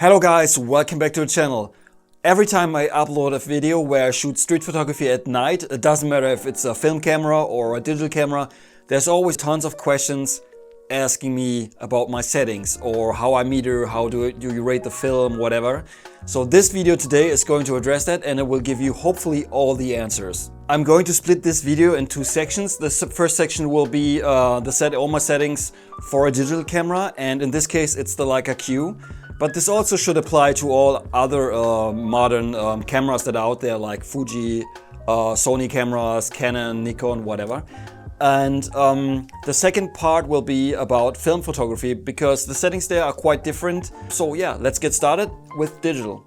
Hello guys, welcome back to the channel. Every time I upload a video where I shoot street photography at night, it doesn't matter if it's a film camera or a digital camera, there's always tons of questions asking me about my settings or how I meter, how do you rate the film, whatever. So this video today is going to address that and it will give you hopefully all the answers. I'm going to split this video in two sections. The first section will be all my settings for a digital camera, and in this case it's the Leica Q. But this also should apply to all other modern cameras that are out there, like Fuji, Sony cameras, Canon, Nikon, whatever. And the second part will be about film photography because the settings there are quite different. So yeah, let's get started with digital.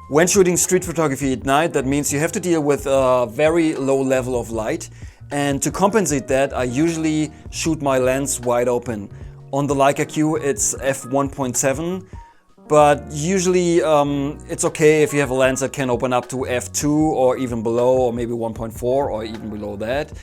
When shooting street photography at night, that means you have to deal with a very low level of light. And to compensate that, I usually shoot my lens wide open. On the Leica Q it's f1.7, but usually it's okay if you have a lens that can open up to f2 or even below, or maybe 1.4 or even below that.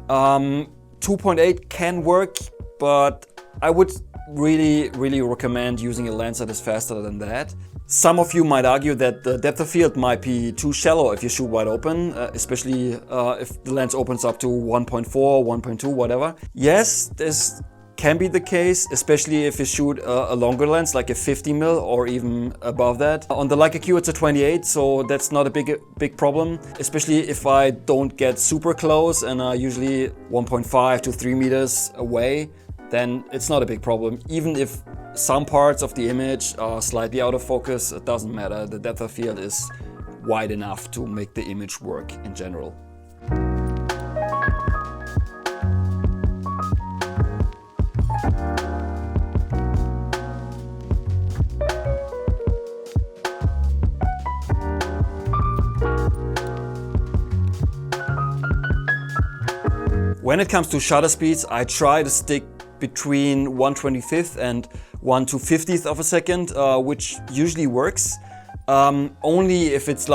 2.8 can work, but I would really recommend using a lens that is faster than that. Some of you might argue that the depth of field might be too shallow if you shoot wide open, especially if the lens opens up to 1.4, 1.2, whatever. Yes, this can be the case, especially if you shoot a longer lens like a 50mm or even above that. On the Leica Q it's a 28, so that's not a big problem, especially if I don't get super close and usually 1.5 to 3 meters away, then it's not a big problem. Even if some parts of the image are slightly out of focus, it doesn't matter. The depth of field is wide enough to make the image work in general. When it comes to shutter speeds, I try to stick between 1/25th and 1/50th of a second, which usually works. Only if it's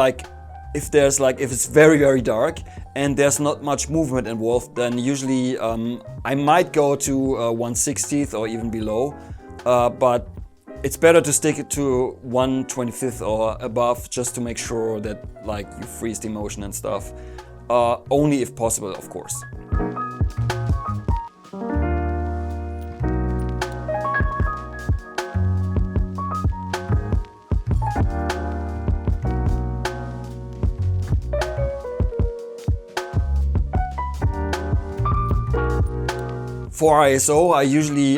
if it's very dark and there's not much movement involved, then usually I might go to 1/60th or even below. But it's better to stick it to 1/25th or above, just to make sure that you freeze the motion and stuff. Only if possible, of course. For ISO, I usually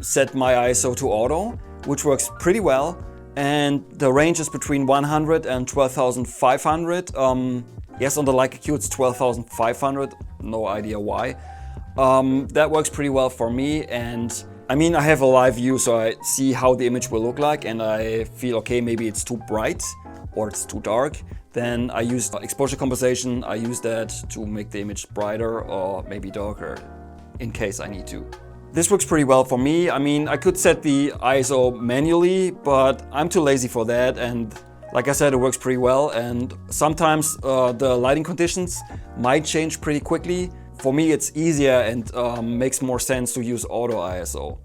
set my ISO to auto, which works pretty well, and the range is between 100 and 12,500. Yes, on the Leica Q it's 12,500, no idea why. That works pretty well for me, and I mean, I have a live view, so I see how the image will look like, and I feel okay, maybe it's too bright or it's too dark. Then I use exposure compensation. I use that to make the image brighter or maybe darker, in case I need to. This works pretty well for me. I mean, I could set the ISO manually, but I'm too lazy for that, and like I said, it works pretty well, and sometimes the lighting conditions might change pretty quickly. For me it's easier and makes more sense to use auto ISO.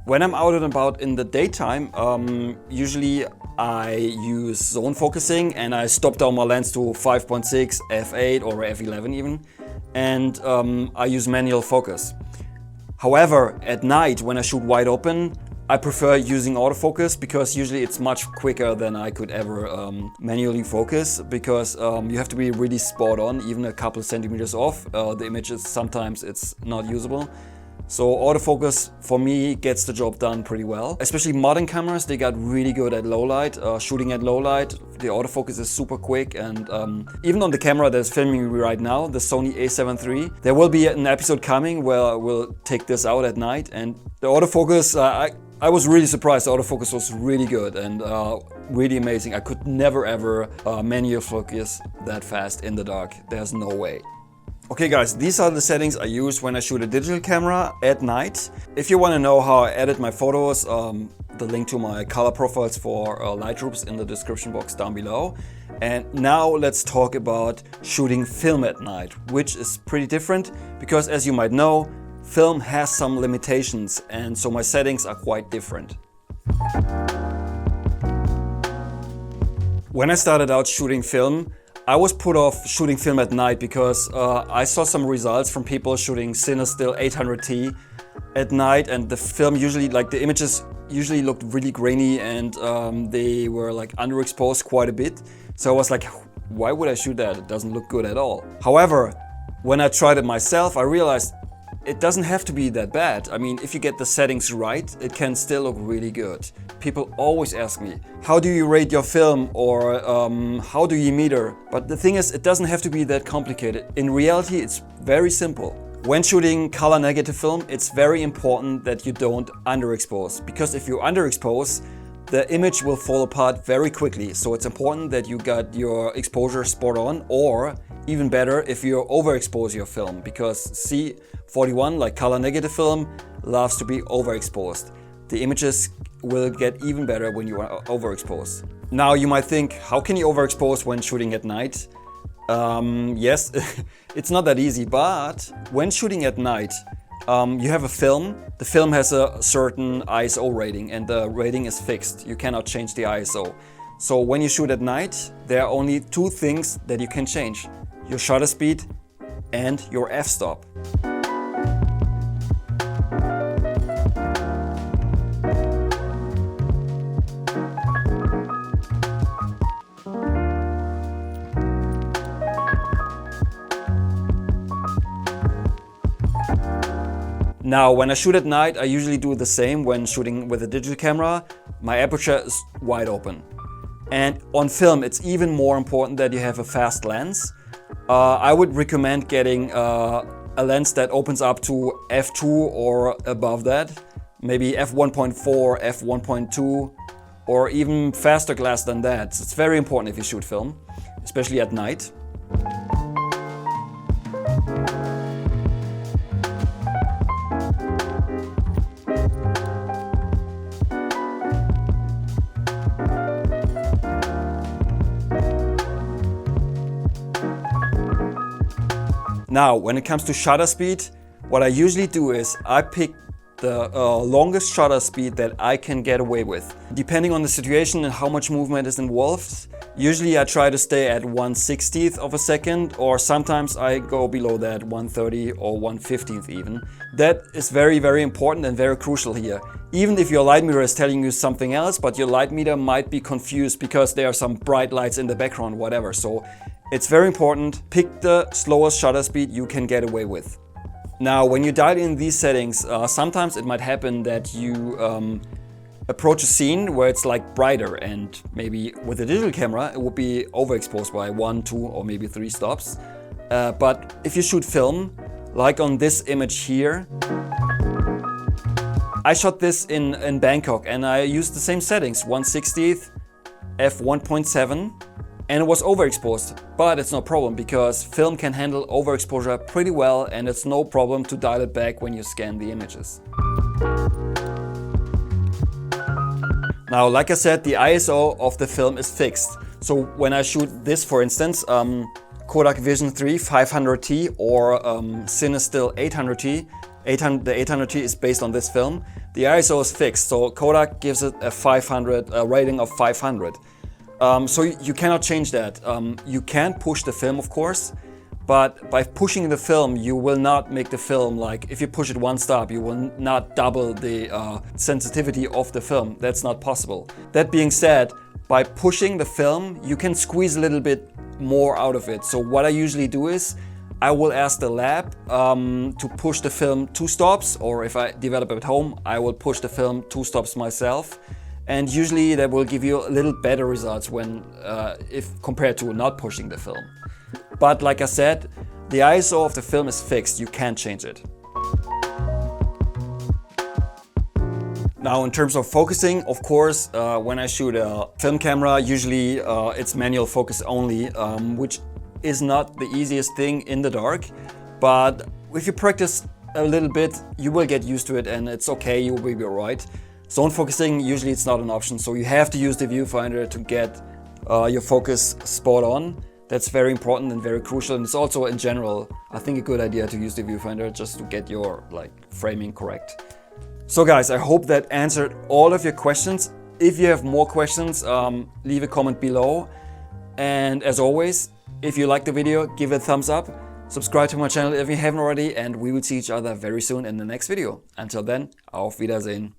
When I'm out and about in the daytime, usually I use zone focusing and I stop down my lens to 5.6, f8 or f11 even, and I use manual focus. However, at night when I shoot wide open, I prefer using autofocus because usually it's much quicker than I could ever manually focus, because you have to be really spot on, even a couple of centimeters off. The images, sometimes it's not usable. So autofocus for me gets the job done pretty well. Especially modern cameras, they got really good at low light. Shooting at low light, the autofocus is super quick, and even on the camera that's filming me right now, the Sony a7 III, there will be an episode coming where we'll take this out at night, and the autofocus, I was really surprised. The autofocus was really good and really amazing. I could never ever manual focus that fast in the dark. There's no way. Okay guys, these are the settings I use when I shoot a digital camera at night. If you want to know how I edit my photos, the link to my color profiles for Lightrooms in the description box down below. And now let's talk about shooting film at night, which is pretty different because, as you might know, film has some limitations, and so my settings are quite different. When I started out shooting film, I was put off shooting film at night because I saw some results from people shooting CineStill 800T at night, and the film usually, like the images usually looked really grainy, and they were like underexposed quite a bit. So I was like, why would I shoot that? It doesn't look good at all. However, when I tried it myself, I realized it doesn't have to be that bad. I mean, if you get the settings right, it can still look really good. People always ask me, how do you rate your film, or how do you meter? But the thing is, it doesn't have to be that complicated. In reality, it's very simple. When shooting color negative film, it's very important that you don't underexpose, because if you underexpose, the image will fall apart very quickly. So it's important that you got your exposure spot on, or even better if you overexpose your film, because C41, like color negative film, loves to be overexposed. The images will get even better when you are overexposed. Now you might think, how can you overexpose when shooting at night? Yes, it's not that easy, but when shooting at night, you have a film. The film has a certain ISO rating, and the rating is fixed. You cannot change the ISO. So when you shoot at night, there are only two things that you can change: your shutter speed and your f-stop. Now, when I shoot at night, I usually do the same when shooting with a digital camera. My aperture is wide open. And on film, it's even more important that you have a fast lens. I would recommend getting a lens that opens up to f2 or above that. Maybe f1.4, f1.2, or even faster glass than that. It's very important if you shoot film, especially at night. Now, when it comes to shutter speed, what I usually do is I pick the longest shutter speed that I can get away with. Depending on the situation and how much movement is involved, usually I try to stay at 1/60th of a second, or sometimes I go below that, 1/30 or 1/15th even. That is very, very important and very crucial here. Even if your light meter is telling you something else, but your light meter might be confused because there are some bright lights in the background, whatever. So it's very important, pick the slowest shutter speed you can get away with. Now, when you dial in these settings, sometimes it might happen that you approach a scene where it's like brighter, and maybe with a digital camera it would be overexposed by 1, 2 or maybe 3 stops. But if you shoot film, like on this image here, I shot this in Bangkok and I used the same settings, 1/60th, f1.7. And it was overexposed, but it's no problem because film can handle overexposure pretty well, and it's no problem to dial it back when you scan the images. Now, like I said, the ISO of the film is fixed. So when I shoot this, for instance, Kodak Vision 3 500T or CineStill 800T, the 800T is based on this film, the ISO is fixed. So Kodak gives it a 500, a rating of 500. So you cannot change that. You can push the film, of course, but by pushing the film, you will not make the film, like if you push it 1 stop, you will not double the sensitivity of the film. That's not possible. That being said, by pushing the film, you can squeeze a little bit more out of it. So what I usually do is I will ask the lab to push the film 2 stops, or if I develop at home, I will push the film 2 stops myself. And usually that will give you a little better results when, if compared to not pushing the film. But like I said, the ISO of the film is fixed, you can't change it. Now, in terms of focusing, of course, when I shoot a film camera, usually it's manual focus only, which is not the easiest thing in the dark. But if you practice a little bit, you will get used to it and it's okay, you will be alright. Zone focusing, usually it's not an option, so you have to use the viewfinder to get your focus spot on. That's very important and very crucial, and it's also in general, I think, a good idea to use the viewfinder just to get your framing correct. So guys, I hope that answered all of your questions. If you have more questions, leave a comment below. And as always, if you like the video, give it a thumbs up. Subscribe to my channel if you haven't already, and we will see each other very soon in the next video. Until then, auf Wiedersehen.